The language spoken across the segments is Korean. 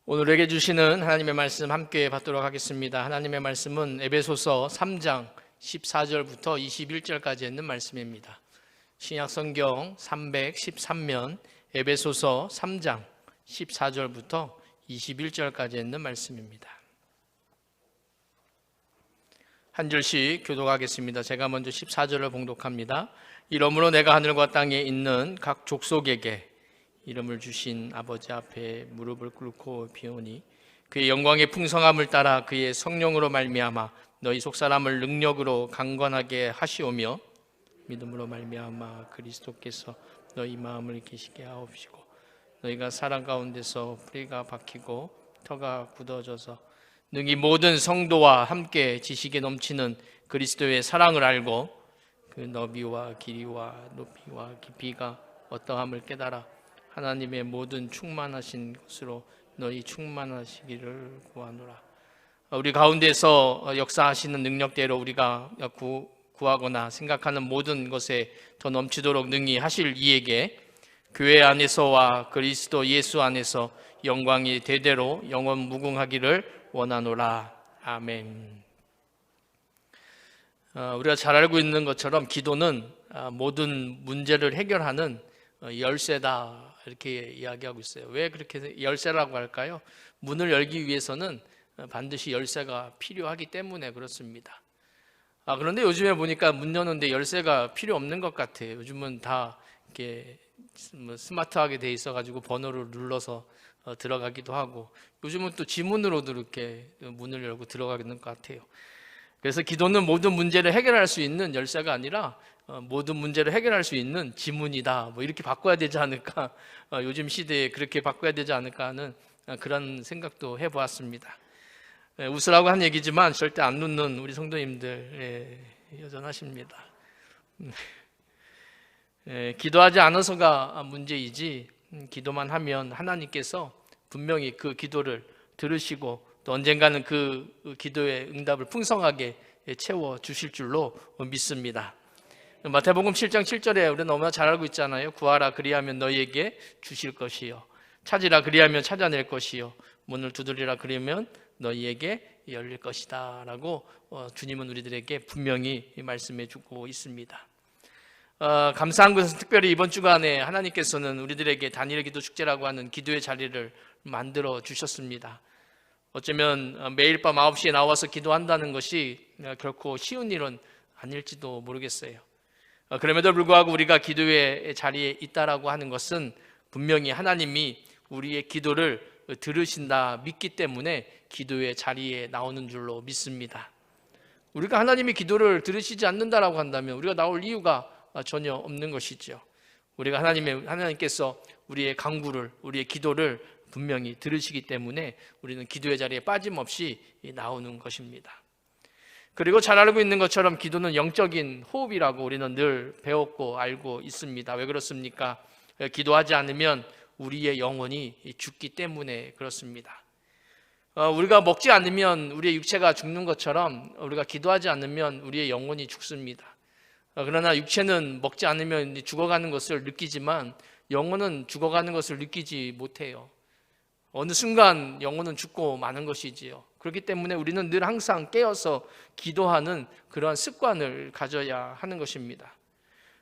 오늘에게 주시는 하나님의 말씀 함께 받도록 하겠습니다. 하나님의 말씀은 에베소서 3장 14절부터 21절까지 있는 말씀입니다. 신약성경 313면 에베소서 3장 14절부터 21절까지 있는 말씀입니다. 한 절씩 교독하겠습니다. 제가 먼저 14절을 봉독합니다. 이러므로 내가 하늘과 땅에 있는 각 족속에게 이름을 주신 아버지 앞에 무릎을 꿇고 비오니 그의 영광의 풍성함을 따라 그의 성령으로 말미암아 너희 속사람을 능력으로 강건하게 하시오며 믿음으로 말미암아 그리스도께서 너희 마음을 계시게 하옵시고 너희가 사랑 가운데서 뿌리가 박히고 터가 굳어져서 능히 모든 성도와 함께 지식에 넘치는 그리스도의 사랑을 알고 그 너비와 길이와 높이와 깊이가 어떠함을 깨달아 하나님의 모든 충만하신 것으로 너희 충만하시기를 구하노라. 우리 가운데서 역사하시는 능력대로 우리가 구하거나 생각하는 모든 것에 더 넘치도록 능히 하실 이에게 교회 안에서와 그리스도 예수 안에서 영광이 대대로 영원 무궁하기를 원하노라. 아멘. 우리가 잘 알고 있는 것처럼 기도는 모든 문제를 해결하는 열쇠다 이렇게 이야기하고 있어요. 왜 그렇게 열쇠라고 할까요? 문을 열기 위해서는 반드시 열쇠가 필요하기 때문에 그렇습니다. 그런데 요즘에 보니까 문 여는데 열쇠가 필요 없는 것 같아요. 요즘은 다 이렇게 스마트하게 돼 있어가지고 번호를 눌러서 들어가기도 하고 요즘은 또 지문으로도 이렇게 문을 열고 들어가는 것 같아요. 그래서 기도는 모든 문제를 해결할 수 있는 열쇠가 아니라 모든 문제를 해결할 수 있는 지문이다. 이렇게 바꿔야 되지 않을까? 요즘 시대에 그렇게 바꿔야 되지 않을까 하는 그런 생각도 해보았습니다. 웃으라고 한 얘기지만 절대 안 웃는 우리 성도님들 여전하십니다. 기도하지 않아서가 문제이지 기도만 하면 하나님께서 분명히 그 기도를 들으시고 또 언젠가는 그 기도의 응답을 풍성하게 채워 주실 줄로 믿습니다. 마태복음 7장 7절에 우리는 너무나 잘 알고 있잖아요. 구하라 그리하면 너희에게 주실 것이요 찾으라 그리하면 찾아낼 것이요 문을 두드리라 그리면 너희에게 열릴 것이다 라고 주님은 우리들에게 분명히 말씀해 주고 있습니다. 감사한 것은 특별히 이번 주간에 하나님께서는 우리들에게 단일의 기도 축제라고 하는 기도의 자리를 만들어 주셨습니다. 어쩌면 매일 밤 9시에 나와서 기도한다는 것이 결코 쉬운 일은 아닐지도 모르겠어요. 그럼에도 불구하고 우리가 기도의 자리에 있다라고 하는 것은 분명히 하나님이 우리의 기도를 들으신다 믿기 때문에 기도의 자리에 나오는 줄로 믿습니다. 우리가 하나님이 기도를 들으시지 않는다라고 한다면 우리가 나올 이유가 전혀 없는 것이죠. 우리가 하나님께서 우리의 간구를, 우리의 기도를 분명히 들으시기 때문에 우리는 기도의 자리에 빠짐없이 나오는 것입니다. 그리고 잘 알고 있는 것처럼 기도는 영적인 호흡이라고 우리는 늘 배웠고 알고 있습니다. 왜 그렇습니까? 기도하지 않으면 우리의 영혼이 죽기 때문에 그렇습니다. 우리가 먹지 않으면 우리의 육체가 죽는 것처럼 우리가 기도하지 않으면 우리의 영혼이 죽습니다. 그러나 육체는 먹지 않으면 죽어가는 것을 느끼지만 영혼은 죽어가는 것을 느끼지 못해요. 어느 순간 영혼은 죽고 마는 것이지요. 그렇기 때문에 우리는 늘 항상 깨어서 기도하는 그러한 습관을 가져야 하는 것입니다.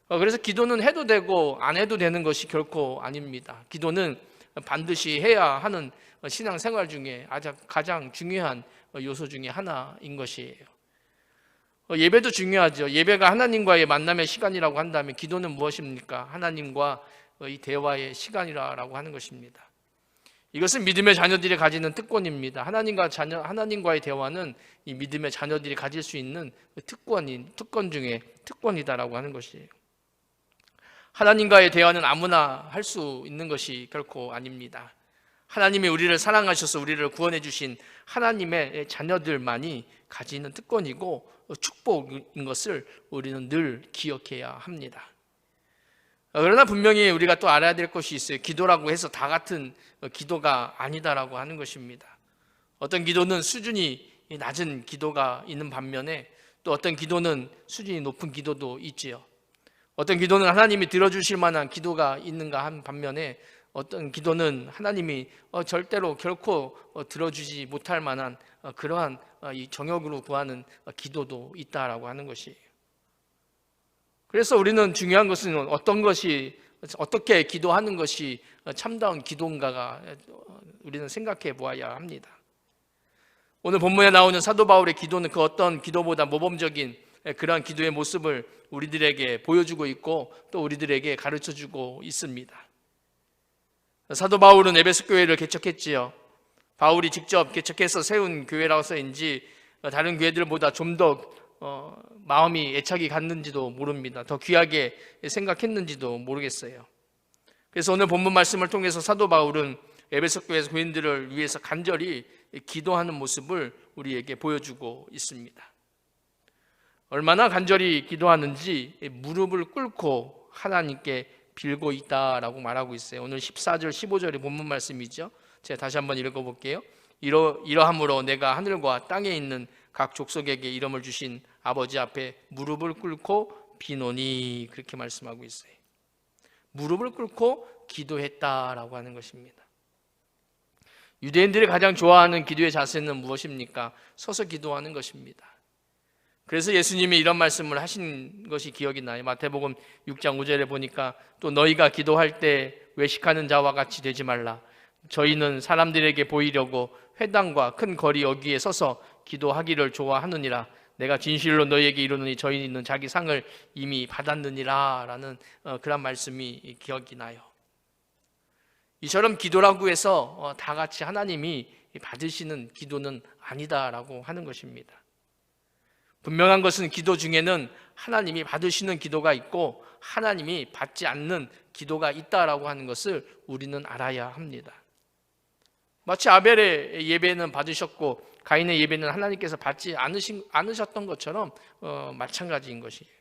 그래서 기도는 해도 되고 안 해도 되는 것이 결코 아닙니다. 기도는 반드시 해야 하는 신앙생활 중에 가장 중요한 요소 중에 하나인 것이에요. 예배도 중요하죠. 예배가 하나님과의 만남의 시간이라고 한다면 기도는 무엇입니까? 하나님과 이 대화의 시간이라고 하는 것입니다. 이것은 믿음의 자녀들이 가지는 특권입니다. 하나님과의 대화는 이 믿음의 자녀들이 가질 수 있는 특권 중에 특권이다라고 하는 것이에요. 하나님과의 대화는 아무나 할 수 있는 것이 결코 아닙니다. 하나님이 우리를 사랑하셔서 우리를 구원해 주신 하나님의 자녀들만이 가지는 특권이고 축복인 것을 우리는 늘 기억해야 합니다. 그러나 분명히 우리가 또 알아야 될 것이 있어요. 기도라고 해서 다 같은 기도가 아니다라고 하는 것입니다. 어떤 기도는 수준이 낮은 기도가 있는 반면에 또 어떤 기도는 수준이 높은 기도도 있지요. 어떤 기도는 하나님이 들어주실 만한 기도가 있는가 한 반면에 어떤 기도는 하나님이 절대로 결코 들어주지 못할 만한 그러한 이 정욕으로 구하는 기도도 있다라고 하는 것이에요. 그래서 우리는 중요한 것은 어떻게 기도하는 것이 참다운 기도인가가 우리는 생각해 보아야 합니다. 오늘 본문에 나오는 사도 바울의 기도는 그 어떤 기도보다 모범적인 그러한 기도의 모습을 우리들에게 보여주고 있고 또 우리들에게 가르쳐주고 있습니다. 사도 바울은 에베소 교회를 개척했지요. 바울이 직접 개척해서 세운 교회라서인지 다른 교회들보다 좀 더 마음이 애착이 갔는지도 모릅니다. 더 귀하게 생각했는지도 모르겠어요. 그래서 오늘 본문 말씀을 통해서 사도 바울은 에베소 교회 교인들을 위해서 간절히 기도하는 모습을 우리에게 보여주고 있습니다. 얼마나 간절히 기도하는지 무릎을 꿇고 하나님께 빌고 있다라고 말하고 있어요. 오늘 14절 15절의 본문 말씀이죠. 제가 다시 한번 읽어볼게요. 이러함으로 내가 하늘과 땅에 있는 각 족속에게 이름을 주신 아버지 앞에 무릎을 꿇고 비노니, 그렇게 말씀하고 있어요. 무릎을 꿇고 기도했다라고 하는 것입니다. 유대인들이 가장 좋아하는 기도의 자세는 무엇입니까? 서서 기도하는 것입니다. 그래서 예수님이 이런 말씀을 하신 것이 기억이 나요. 마태복음 6장 5절에 보니까 또 너희가 기도할 때 외식하는 자와 같이 되지 말라. 저희는 사람들에게 보이려고 회당과 큰 거리 여기에 서서 기도하기를 좋아하느니라. 내가 진실로 너희에게 이르노니 저희는 자기 상을 이미 받았느니라 라는 그런 말씀이 기억이 나요. 이처럼 기도라고 해서 다 같이 하나님이 받으시는 기도는 아니다라고 하는 것입니다. 분명한 것은 기도 중에는 하나님이 받으시는 기도가 있고 하나님이 받지 않는 기도가 있다라고 하는 것을 우리는 알아야 합니다. 마치 아벨의 예배는 받으셨고 가인의 예배는 하나님께서 받지 않으셨던 것처럼 마찬가지인 것이에요.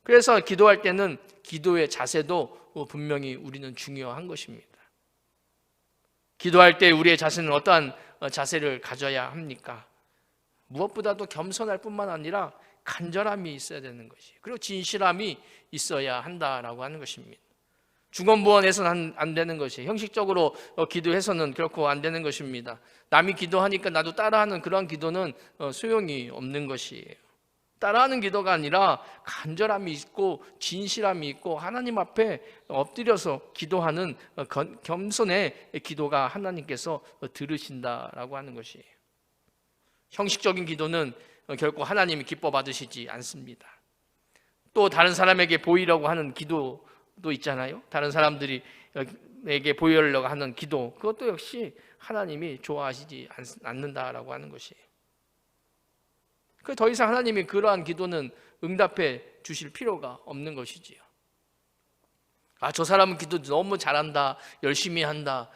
그래서 기도할 때는 기도의 자세도 분명히 우리는 중요한 것입니다. 기도할 때 우리의 자세는 어떠한 자세를 가져야 합니까? 무엇보다도 겸손할 뿐만 아니라 간절함이 있어야 되는 것이에요. 그리고 진실함이 있어야 한다라고 하는 것입니다. 중언부언해서는 안 되는 것이에요. 형식적으로 기도해서는 결코 안 되는 것입니다. 남이 기도하니까 나도 따라하는 그런 기도는 소용이 없는 것이에요. 따라하는 기도가 아니라 간절함이 있고 진실함이 있고 하나님 앞에 엎드려서 기도하는 겸손의 기도가 하나님께서 들으신다라고 하는 것이에요. 형식적인 기도는 결코 하나님이 기뻐 받으시지 않습니다. 또 다른 사람에게 보이려고 하는 기도도 있잖아요. 다른 사람들에게 보이려고 하는 기도, 그것도 역시 하나님이 좋아하시지 않는다라고 하는 것이에요. 더 이상 하나님이 그러한 기도는 응답해 주실 필요가 없는 것이지요. 저 사람은 기도 너무 잘한다, 열심히 한다,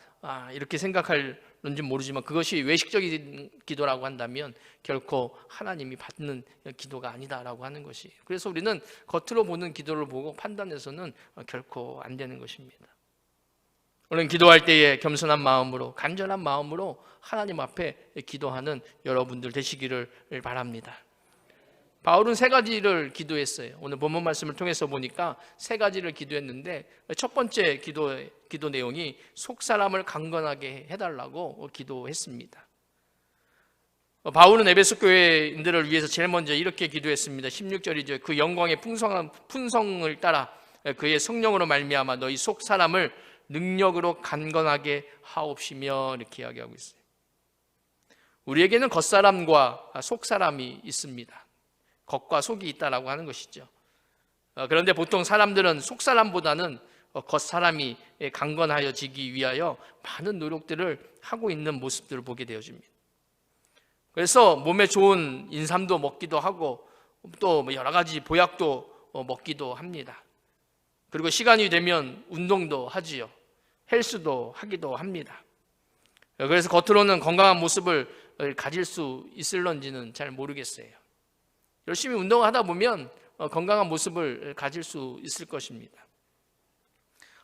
이렇게 생각할는지 모르지만 그것이 외식적인 기도라고 한다면 결코 하나님이 받는 기도가 아니다라고 하는 것이에요. 그래서 우리는 겉으로 보는 기도를 보고 판단해서는 결코 안 되는 것입니다. 오늘 기도할 때에 겸손한 마음으로, 간절한 마음으로 하나님 앞에 기도하는 여러분들 되시기를 바랍니다. 바울은 3가지를 기도했어요. 오늘 본문 말씀을 통해서 보니까 3가지를 기도했는데 첫 번째 기도 내용이 속사람을 강건하게 해달라고 기도했습니다. 바울은 에베소 교회인들을 위해서 제일 먼저 이렇게 기도했습니다. 16절이죠. 그 영광의 풍성을 따라 그의 성령으로 말미암아 너희 속사람을 능력으로 강건하게 하옵시며, 이렇게 이야기하고 있어요. 우리에게는 겉사람과 속사람이 있습니다. 겉과 속이 있다라고 하는 것이죠. 그런데 보통 사람들은 속사람보다는 겉사람이 강건하여지기 위하여 많은 노력들을 하고 있는 모습들을 보게 되어집니다. 그래서 몸에 좋은 인삼도 먹기도 하고 또 여러 가지 보약도 먹기도 합니다. 그리고 시간이 되면 운동도 하지요. 헬스도 하기도 합니다. 그래서 겉으로는 건강한 모습을 가질 수 있을런지는 잘 모르겠어요. 열심히 운동하다 보면 건강한 모습을 가질 수 있을 것입니다.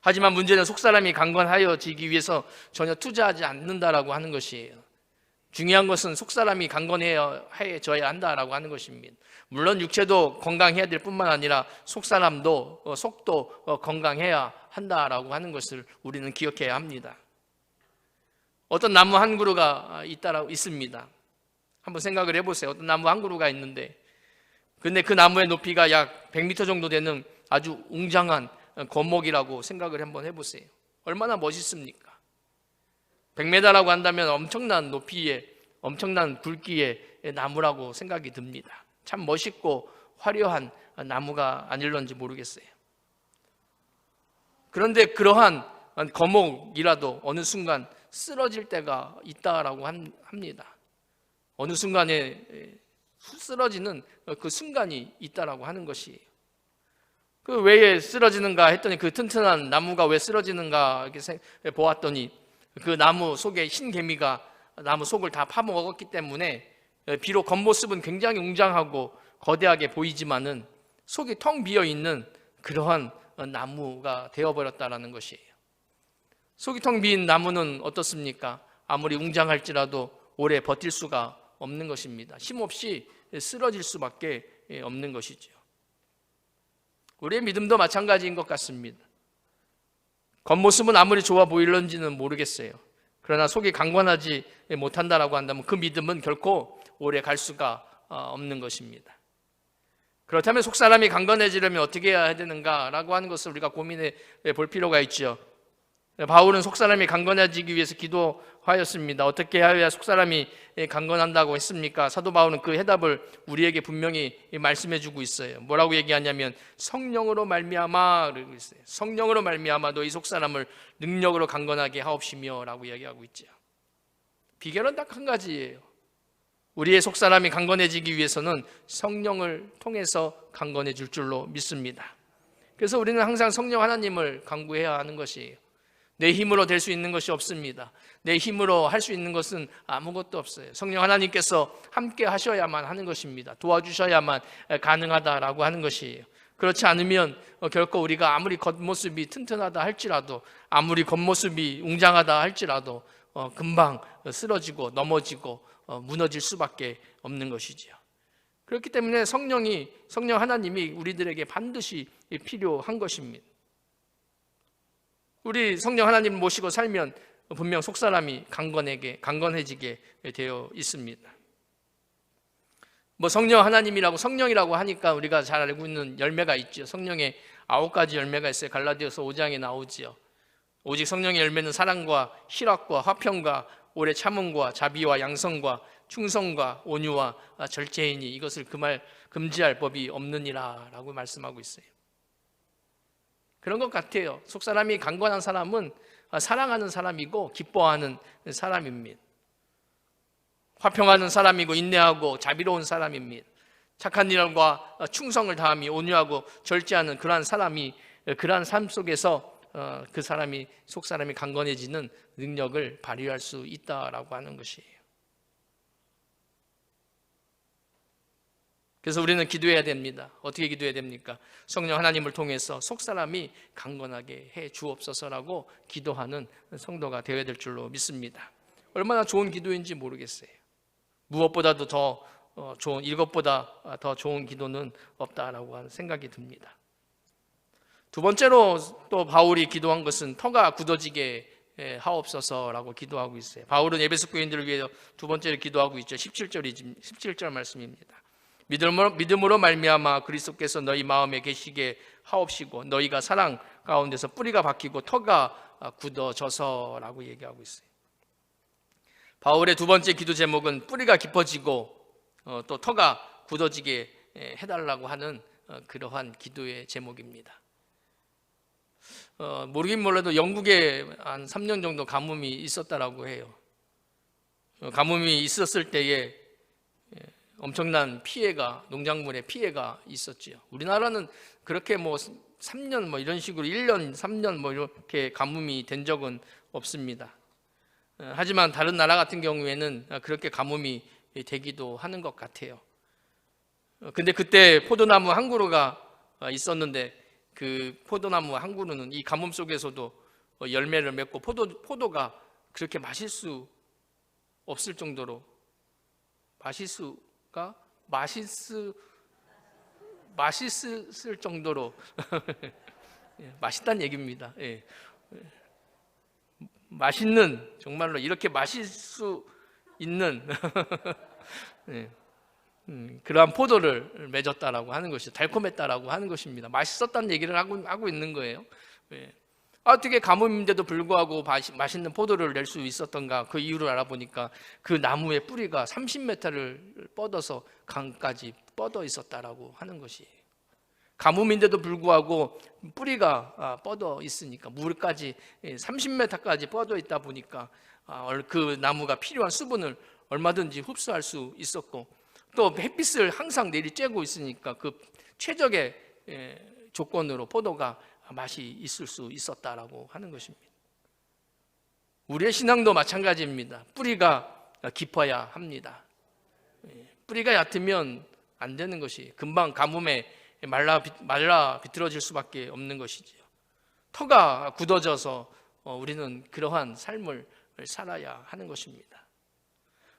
하지만 문제는 속사람이 강건하여지기 위해서 전혀 투자하지 않는다라고 하는 것이에요. 중요한 것은 속사람이 강건해져야 한다라고 하는 것입니다. 물론 육체도 건강해야 될 뿐만 아니라 속사람도 속도 건강해야 한다라고 하는 것을 우리는 기억해야 합니다. 어떤 나무 한 그루가 있습니다. 한번 생각을 해보세요. 어떤 나무 한 그루가 있는데, 근데 그 나무의 높이가 약 100m 정도 되는 아주 웅장한 거목이라고 생각을 한번 해보세요. 얼마나 멋있습니까? 100m라고 한다면 엄청난 높이의, 엄청난 굵기의 나무라고 생각이 듭니다. 참 멋있고 화려한 나무가 아닐런지 모르겠어요. 그런데 그러한 거목이라도 어느 순간 쓰러질 때가 있다라고 합니다. 어느 순간에 쓰러지는 그 순간이 있다라고 하는 것이에요. 그 왜 쓰러지는가 했더니, 그 튼튼한 나무가 왜 쓰러지는가 이렇게 보았더니, 그 나무 속에 흰 개미가 나무 속을 다 파먹었기 때문에 비록 겉모습은 굉장히 웅장하고 거대하게 보이지만은 속이 텅 비어 있는 그러한 나무가 되어버렸다라는 것이에요. 속이 텅 빈 나무는 어떻습니까? 아무리 웅장할지라도 오래 버틸 수가 없는 것입니다. 힘없이 쓰러질 수밖에 없는 것이죠. 우리의 믿음도 마찬가지인 것 같습니다. 겉모습은 아무리 좋아 보일런지는 모르겠어요. 그러나 속이 강건하지 못한다라고 한다면 그 믿음은 결코 오래 갈 수가 없는 것입니다. 그렇다면 속사람이 강건해지려면 어떻게 해야 되는가라고 하는 것을 우리가 고민해 볼 필요가 있죠. 바울은 속사람이 강건해지기 위해서 기도하였습니다. 어떻게 해야 속사람이 강건한다고 했습니까? 사도 바울은 그 해답을 우리에게 분명히 말씀해 주고 있어요. 뭐라고 얘기하냐면 성령으로 말미암아 그러고 있어요. 성령으로 말미암아 너희 속사람을 능력으로 강건하게 하옵시며 라고 이야기하고 있죠. 비결은 딱 한 가지예요. 우리의 속사람이 강건해지기 위해서는 성령을 통해서 강건해질 줄로 믿습니다. 그래서 우리는 항상 성령 하나님을 간구해야 하는 것이에요. 내 힘으로 될 수 있는 것이 없습니다. 내 힘으로 할 수 있는 것은 아무것도 없어요. 성령 하나님께서 함께 하셔야만 하는 것입니다. 도와주셔야만 가능하다라고 하는 것이에요. 그렇지 않으면 결코 우리가 아무리 겉모습이 튼튼하다 할지라도, 아무리 겉모습이 웅장하다 할지라도 금방 쓰러지고 넘어지고 무너질 수밖에 없는 것이지요. 그렇기 때문에 성령 하나님이 우리들에게 반드시 필요한 것입니다. 우리 성령 하나님을 모시고 살면 분명 속사람이 강건해지게 되어 있습니다. 성령 하나님이라고, 성령이라고 하니까 우리가 잘 알고 있는 열매가 있죠. 성령의 9가지 열매가 있어요. 갈라디아서 5장에 나오지요. 오직 성령의 열매는 사랑과 희락과 화평과 오래 참음과 자비와 양성과 충성과 온유와 절제이니 이것을 금지할 법이 없느니라 라고 말씀하고 있어요. 그런 것 같아요. 속사람이 강건한 사람은 사랑하는 사람이고 기뻐하는 사람입니다. 화평하는 사람이고 인내하고 자비로운 사람입니다. 착한 일과 충성을 다함이 온유하고 절제하는 그러한 삶 속에서 그 속사람이 강건해지는 능력을 발휘할 수 있다라고 하는 것이에요. 그래서 우리는 기도해야 됩니다. 어떻게 기도해야 됩니까? 성령 하나님을 통해서 속사람이 강건하게 해 주옵소서라고 기도하는 성도가 되어야 될 줄로 믿습니다. 얼마나 좋은 기도인지 모르겠어요. 무엇보다도 더 좋은, 이것보다 더 좋은 기도는 없다라고 하는 생각이 듭니다. 두 번째로 또 바울이 기도한 것은 터가 굳어지게 하옵소서라고 기도하고 있어요. 바울은 에베소 교인들을 위해 두 번째로 기도하고 있죠. 17절 말씀입니다. 믿음으로 말미암아 그리스도께서 너희 마음에 계시게 하옵시고 너희가 사랑 가운데서 뿌리가 박히고 터가 굳어져서라고 얘기하고 있어요. 바울의 두 번째 기도 제목은 뿌리가 깊어지고 또 터가 굳어지게 해달라고 하는 그러한 기도의 제목입니다. 모르긴 몰라도 영국에 한 3년 정도 가뭄이 있었다라고 해요. 가뭄이 있었을 때에 엄청난 피해가, 농작물의 피해가 있었지요. 우리나라는 그렇게 3년 이런 식으로 1년, 3년 이렇게 가뭄이 된 적은 없습니다. 하지만 다른 나라 같은 경우에는 그렇게 가뭄이 되기도 하는 것 같아요. 근데 그때 포도나무 한 그루가 있었는데 그 포도나무 한 그루는 이 가뭄 속에서도 열매를 맺고 포도가 그렇게 마실 수 없을 정도로 맛있을 정도로 맛있다는 얘기입니다. 예. 맛있는, 정말로 이렇게 마실 수 있는 예. 그러한 포도를 맺었다라고 하는 것이, 달콤했다라고 하는 것입니다. 맛있었다는 얘기를 하고 있는 거예요. 예. 어떻게 가뭄인데도 불구하고 맛있는 포도를 낼 수 있었던가, 그 이유를 알아보니까 그 나무의 뿌리가 30m를 뻗어서 강까지 뻗어 있었다라고 하는 것이에요. 가뭄인데도 불구하고 뿌리가 뻗어 있으니까, 물까지 30m까지 뻗어 있다 보니까 그 나무가 필요한 수분을 얼마든지 흡수할 수 있었고, 또 햇빛을 항상 내리쬐고 있으니까 그 최적의 조건으로 포도가 맛이 있을 수 있었다라고 하는 것입니다. 우리의 신앙도 마찬가지입니다. 뿌리가 깊어야 합니다. 뿌리가 얕으면 안 되는 것이, 금방 가뭄에 말라 비틀어질 수밖에 없는 것이지요. 터가 굳어져서 우리는 그러한 삶을 살아야 하는 것입니다.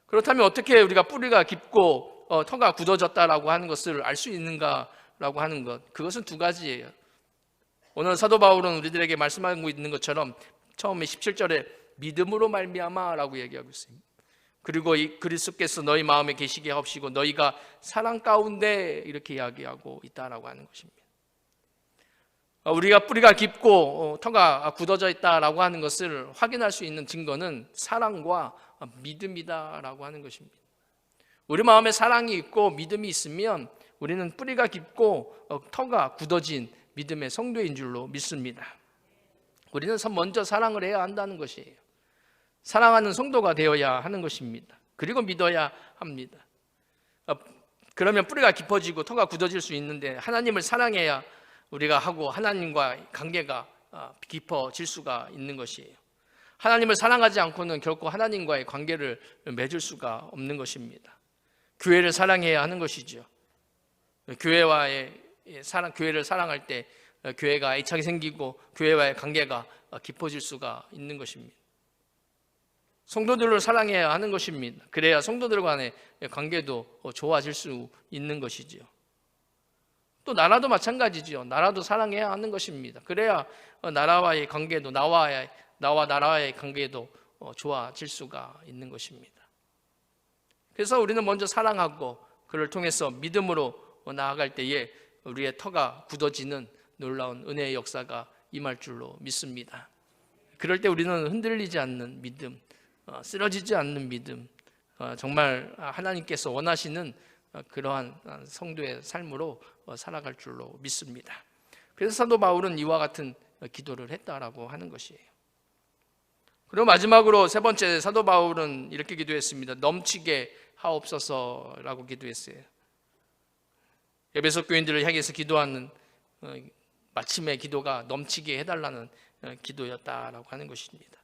그렇다면 어떻게 우리가 뿌리가 깊고 터가 굳어졌다라고 하는 것을 알 수 있는가라고 하는 것, 그것은 두 가지예요. 오늘 사도 바울은 우리들에게 말씀하고 있는 것처럼 처음에 17절에 믿음으로 말미암아라고 얘기하고 있습니다. 그리고 이 그리스도께서 너희 마음에 계시게 하옵시고 너희가 사랑 가운데, 이렇게 이야기하고 있다라고 하는 것입니다. 우리가 뿌리가 깊고 터가 굳어져 있다라고 하는 것을 확인할 수 있는 증거는 사랑과 믿음이다라고 하는 것입니다. 우리 마음에 사랑이 있고 믿음이 있으면 우리는 뿌리가 깊고 터가 굳어진 믿음의 성도인 줄로 믿습니다. 우리는 먼저 사랑을 해야 한다는 것이에요. 사랑하는 성도가 되어야 하는 것입니다. 그리고 믿어야 합니다. 그러면 뿌리가 깊어지고 터가 굳어질 수 있는데, 하나님을 사랑해야 우리가 하고 하나님과 관계가 깊어질 수가 있는 것이에요. 하나님을 사랑하지 않고는 결코 하나님과의 관계를 맺을 수가 없는 것입니다. 교회를 사랑해야 하는 것이죠. 교회를 사랑할 때 교회가 애착이 생기고 교회와의 관계가 깊어질 수가 있는 것입니다. 성도들을 사랑해야 하는 것입니다. 그래야 성도들 간의 관계도 좋아질 수 있는 것이지요. 또 나라도 마찬가지죠. 나라도 사랑해야 하는 것입니다. 그래야 나라와의 관계도, 나와 나라와의 관계도 좋아질 수가 있는 것입니다. 그래서 우리는 먼저 사랑하고 그를 통해서 믿음으로 나아갈 때에 우리의 터가 굳어지는 놀라운 은혜의 역사가 임할 줄로 믿습니다. 그럴 때 우리는 흔들리지 않는 믿음, 쓰러지지 않는 믿음, 정말 하나님께서 원하시는 그러한 성도의 삶으로 살아갈 줄로 믿습니다. 그래서 사도 바울은 이와 같은 기도를 했다라고 하는 것이에요. 그리고 마지막으로 세 번째, 사도 바울은 이렇게 기도했습니다. 넘치게 하옵소서라고 기도했어요. 에베소 교인들을 향해서 기도하는 마침의 기도가 넘치게 해달라는 기도였다라고 하는 것입니다.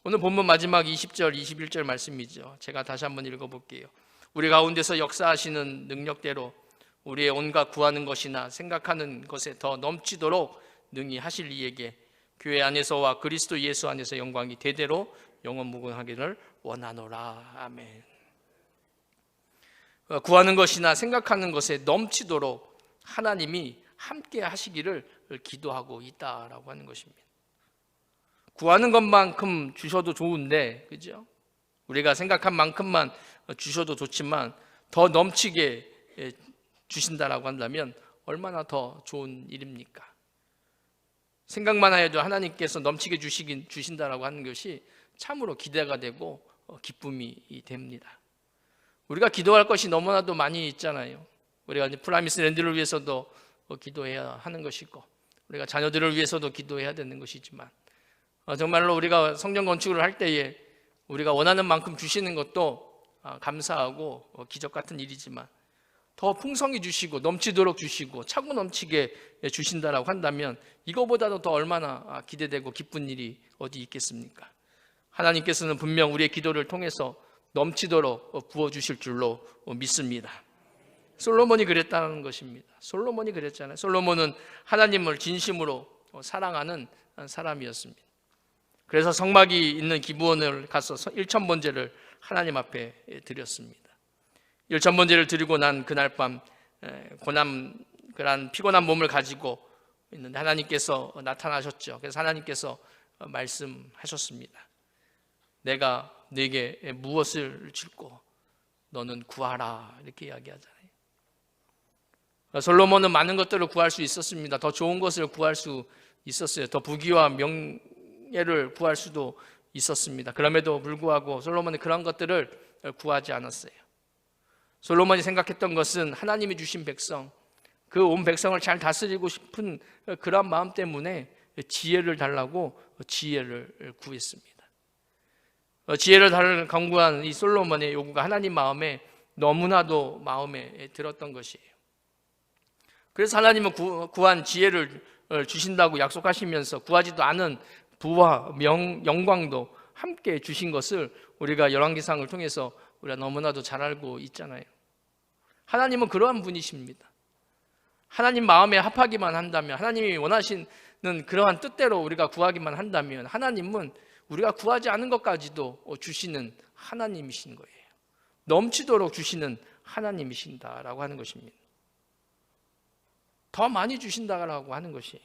오늘 본문 마지막 20절, 21절 말씀이죠. 제가 다시 한번 읽어볼게요. 우리 가운데서 역사하시는 능력대로 우리의 온갖 구하는 것이나 생각하는 것에 더 넘치도록 능히 하실 이에게 교회 안에서와 그리스도 예수 안에서 영광이 대대로 영원무궁하기를 원하노라. 아멘. 구하는 것이나 생각하는 것에 넘치도록 하나님이 함께 하시기를 기도하고 있다라고 하는 것입니다. 구하는 것만큼 주셔도 좋은데, 그죠? 우리가 생각한 만큼만 주셔도 좋지만 더 넘치게 주신다라고 한다면 얼마나 더 좋은 일입니까? 생각만 하여도 하나님께서 넘치게 주신다라고 하는 것이 참으로 기대가 되고 기쁨이 됩니다. 우리가 기도할 것이 너무나도 많이 있잖아요. 우리가 프라미스 랜드를 위해서도 기도해야 하는 것이고, 우리가 자녀들을 위해서도 기도해야 되는 것이지만, 정말로 우리가 성전 건축을 할 때에 우리가 원하는 만큼 주시는 것도 감사하고 기적 같은 일이지만, 더 풍성히 주시고 넘치도록 주시고 차고 넘치게 주신다라고 한다면 이거보다도 더 얼마나 기대되고 기쁜 일이 어디 있겠습니까? 하나님께서는 분명 우리의 기도를 통해서 넘치도록 부어주실 줄로 믿습니다. 솔로몬이 그랬다는 것입니다. 솔로몬이 그랬잖아요. 솔로몬은 하나님을 진심으로 사랑하는 사람이었습니다. 그래서 성막이 있는 기브온을 가서 1,000번제를 하나님 앞에 드렸습니다. 1,000번제를 드리고 난 그날 밤 그런 피곤한 몸을 가지고 있는데 하나님께서 나타나셨죠. 그래서 하나님께서 말씀하셨습니다. 내가 네게 무엇을 줄고 너는 구하라, 이렇게 이야기하잖아요. 솔로몬은 많은 것들을 구할 수 있었습니다. 더 좋은 것을 구할 수 있었어요. 더 부귀와 명예를 구할 수도 있었습니다. 그럼에도 불구하고 솔로몬은 그런 것들을 구하지 않았어요. 솔로몬이 생각했던 것은 하나님이 주신 백성, 그 온 백성을 잘 다스리고 싶은 그런 마음 때문에 지혜를 달라고 지혜를 구했습니다. 지혜를 달라는 간구한 이 솔로몬의 요구가 하나님 마음에 너무나도 마음에 들었던 것이에요. 그래서 하나님은 구한 지혜를 주신다고 약속하시면서 구하지도 않은 부와 영광도 함께 주신 것을 우리가 열왕기상을 통해서 우리가 너무나도 잘 알고 있잖아요. 하나님은 그러한 분이십니다. 하나님 마음에 합하기만 한다면, 하나님이 원하시는 그러한 뜻대로 우리가 구하기만 한다면 하나님은 우리가 구하지 않은 것까지도 주시는 하나님이신 거예요. 넘치도록 주시는 하나님이신다라고 하는 것입니다. 더 많이 주신다라고 하는 것이에요.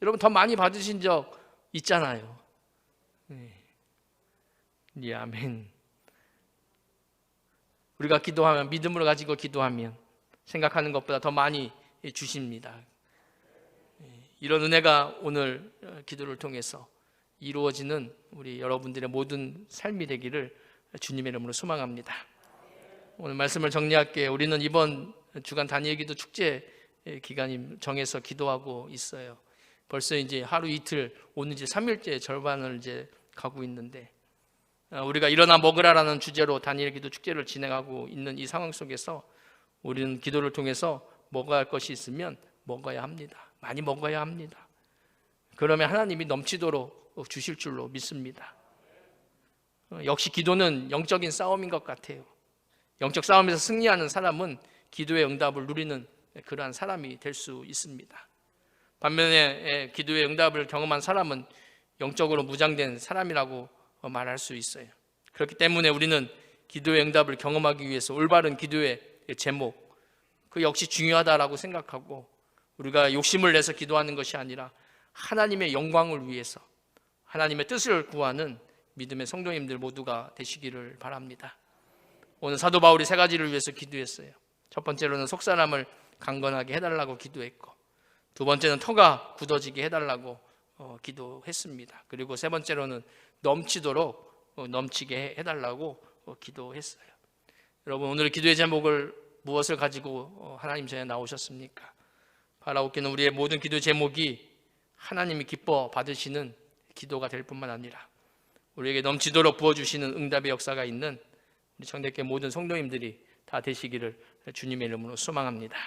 여러분, 더 많이 받으신 적 있잖아요. 네, 아멘. 우리가 기도하면, 믿음으로 가지고 기도하면 생각하는 것보다 더 많이 주십니다. 이런 은혜가 오늘 기도를 통해서 이루어지는 우리 여러분들의 모든 삶이 되기를 주님의 이름으로 소망합니다. 오늘 말씀을 정리할게요. 우리는 이번 주간 다니엘 기도 축제 기간이 정해서 기도하고 있어요. 벌써 이제 하루 이틀, 오늘 이제 3일째 절반을 이제 가고 있는데, 우리가 일어나 먹으라라는 주제로 다니엘 기도 축제를 진행하고 있는 이 상황 속에서 우리는 기도를 통해서 먹어야 할 것이 있으면 먹어야 합니다. 많이 먹어야 합니다. 그러면 하나님이 넘치도록 주실 줄로 믿습니다. 역시 기도는 영적인 싸움인 것 같아요. 영적 싸움에서 승리하는 사람은 기도의 응답을 누리는 그러한 사람이 될 수 있습니다. 반면에 기도의 응답을 경험한 사람은 영적으로 무장된 사람이라고 말할 수 있어요. 그렇기 때문에 우리는 기도의 응답을 경험하기 위해서 올바른 기도의 제목, 그 역시 중요하다라고 생각하고, 우리가 욕심을 내서 기도하는 것이 아니라 하나님의 영광을 위해서 하나님의 뜻을 구하는 믿음의 성도님들 모두가 되시기를 바랍니다. 오늘 사도 바울이 3가지를 위해서 기도했어요. 첫 번째로는 속사람을 강건하게 해달라고 기도했고, 두 번째는 터가 굳어지게 해달라고 기도했습니다. 그리고 세 번째로는 넘치도록 넘치게 해달라고 기도했어요. 여러분, 오늘 기도의 제목을 무엇을 가지고 하나님 전에 나오셨습니까? 바라옵기는 우리의 모든 기도 제목이 하나님이 기뻐 받으시는 기도가 될 뿐만 아니라 우리에게 넘치도록 부어주시는 응답의 역사가 있는 우리 청대교회 모든 성도님들이 다 되시기를 주님의 이름으로 소망합니다.